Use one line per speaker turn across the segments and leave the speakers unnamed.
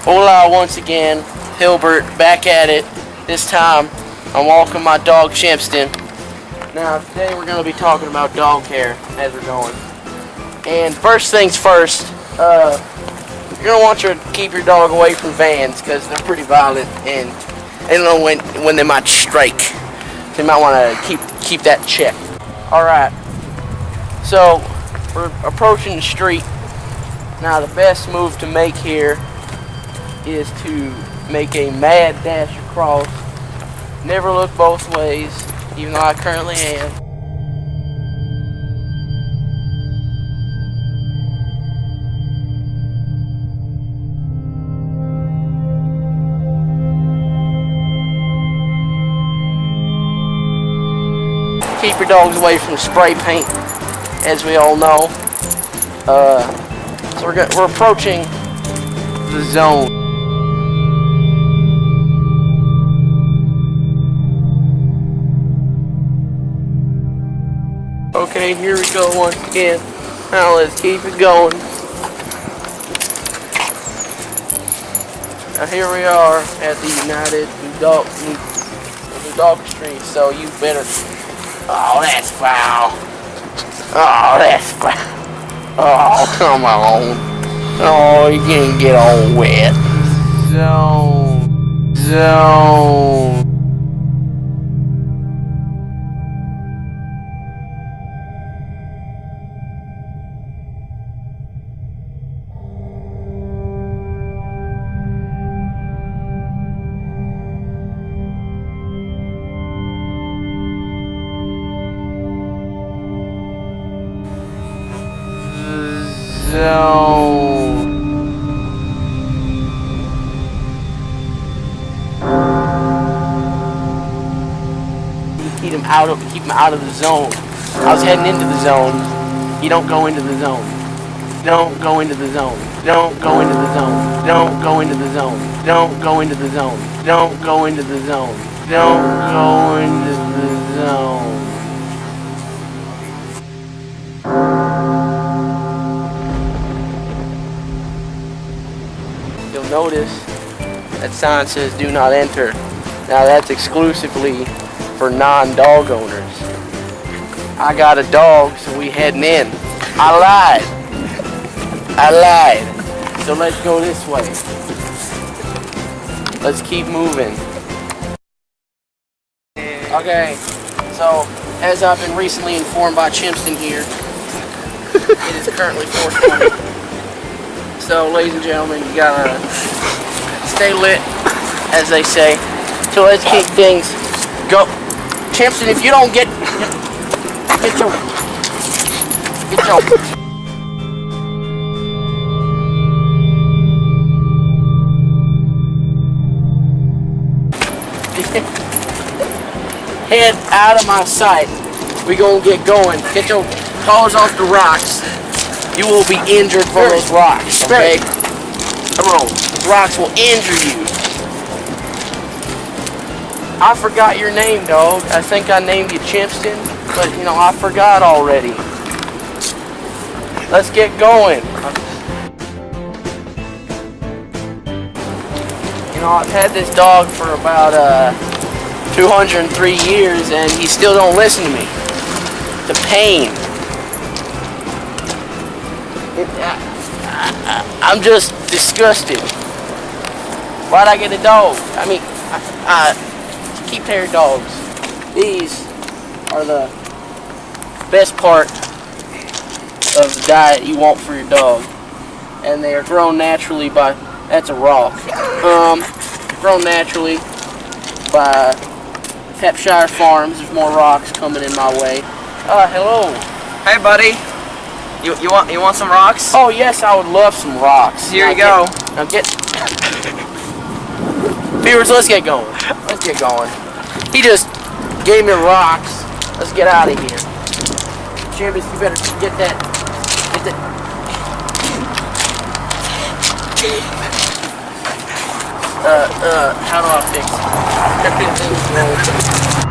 Hola once again, Hillbert back at it. This time I'm walking my dog Chimpston. Now today we're going to be talking about dog care as we're going. And first things first, you're going to want to keep your dog away from vans because they're pretty violent and they don't know when they might strike. So you might want to keep that check. Alright, so we're approaching the street. Now the best move to make here is to make a mad dash across. Never look both ways, even though I currently am. Keep your dogs away from spray paint, as we all know. So we're approaching the zone. Okay, here we go once again. Now let's keep it going. Now here we are at the United New Dog Street, so you better... Oh, that's foul. Oh, that's foul. Oh, come on. Oh, you're gonna get all wet. Zone. Keep them out of the zone. I was heading into the zone. You don't go into the zone. Don't go into the zone. Don't go into the zone. Don't go into the zone. Don't go into the zone. Don't go into the zone. Don't go into the zone. You'll notice that sign says do not enter. Now that's exclusively for non-dog owners. I got a dog, so we heading in. I lied. So let's go this way. Let's keep moving. Okay, so as I've been recently informed by Chimpston here, it is currently 4:20. So ladies and gentlemen, you gotta stay lit, as they say. So let's keep things go. Chimpston, if you don't get your head out of my sight, we gonna get going. Get your paws off the rocks. You will be injured for those rocks, okay? Come on, those rocks will injure you. I forgot your name, dog. I think I named you Chimpston, but you know, I forgot already. Let's get going. You know, I've had this dog for about 203 years and he still don't listen to me. The pain. I'm just disgusted. Why'd I get a dog? I mean, keep hair dogs. These are the best part of the diet you want for your dog, and they are grown naturally by, that's a rock, grown naturally by Pepshire Farms. There's more rocks coming in my way. Hello.
Hey buddy, you want some rocks?
Oh yes, I would love some rocks.
Here you go.
Now get viewers, let's get going. Let's get going. He just gave me rocks. Let's get out of here. Chimpston, you better get that. How do I fix it? Everything's wrong.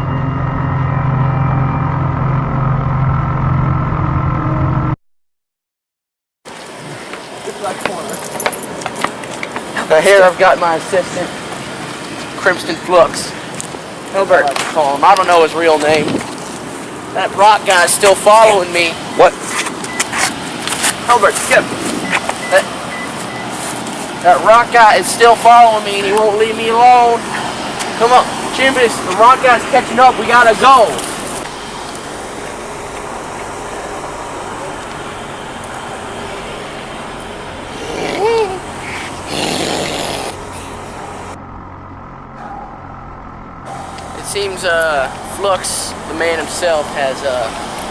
Now here I've got my assistant, Chimpston Flux.
Hillbert.
I don't know his real name. That rock guy's still following me.
What? Hillbert, skip.
That rock guy is still following me and he won't leave me alone. Come on, Chimpston, the rock guy's catching up. We gotta go. It seems Flux, the man himself, has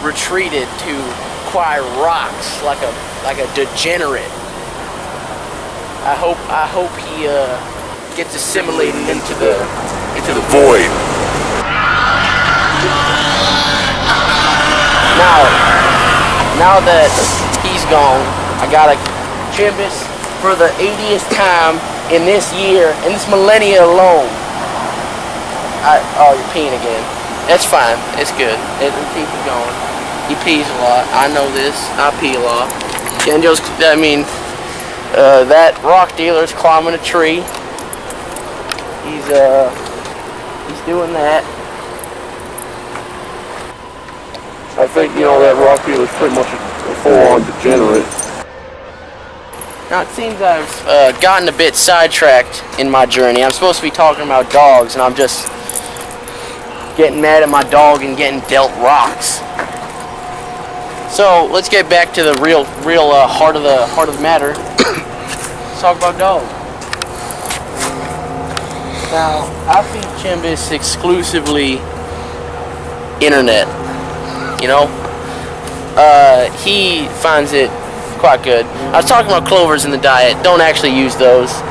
retreated to acquire rocks like a degenerate. I hope he gets assimilated into the
void.
Now that he's gone, I gotta Chimpus for the 80th time in this year, in this millennia alone. Oh, you're peeing again. That's fine. It's good. It'll keep it going. He pees a lot. I know this. I pee a lot. That rock dealer's climbing a tree. He's doing that.
I think, that rock dealer's pretty much a full-on degenerate.
Now it seems I've gotten a bit sidetracked in my journey. I'm supposed to be talking about dogs, and I'm just getting mad at my dog and getting dealt rocks. So let's get back to the real heart of the matter. Let's talk about dogs. Now I feed Chimpus exclusively internet. He finds it quite good. I was talking about clovers in the diet. Don't actually use those.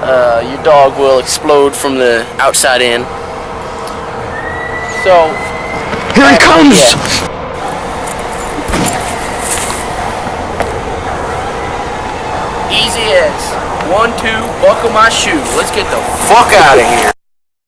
Your dog will explode from the outside in. So
Here he comes!
Yeah. Easy as 1, 2, buckle my shoe. Let's get the fuck out of here.